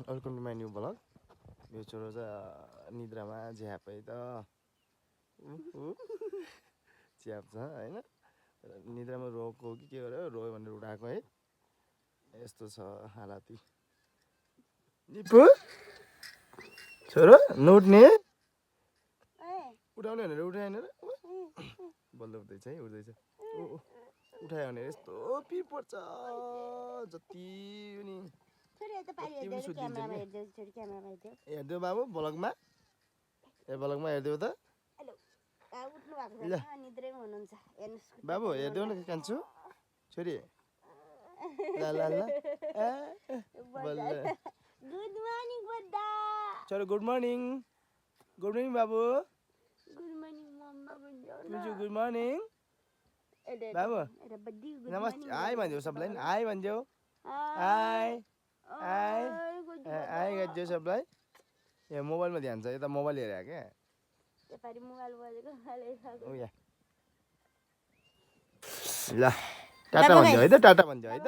Welcome to my new blog. यो छोरो चाहिँ निद्रामा झ्याप है त च्याप छ होइन। निद्रामा रोएको कि के गर्यो रोयो भनेर उठाएको है। यस्तो छ हालती। निपु छोरो नउठ्ने उठाउने भनेर उठाएन र बल्ल उठ्दैछ है उठ्दैछ उठायो भने यस्तो पि पर्छ जति नि हेरिदेऊ बाबु ब्लगमा ब्लगमा हेरिदेऊ त बाबु हेरिदेऊ न कान्छु छोरी ल ल ल गुड मर्निङ बड्डा छोरो गुड मर्निङ बाबु गुड मर्निङ मम्मा तुझु गुड मर्निङ बाबु नमस्ते हाई भनिदेऊ सबलाई हाई भनिदेऊ हाई हाई हाई गरिदेऊ सबलाई यहाँ मोबाइलमा ध्यान छ यता मोबाइल हेरेको क्या ल टाटा भनिदेऊ है त टाटा भनिदेऊ है त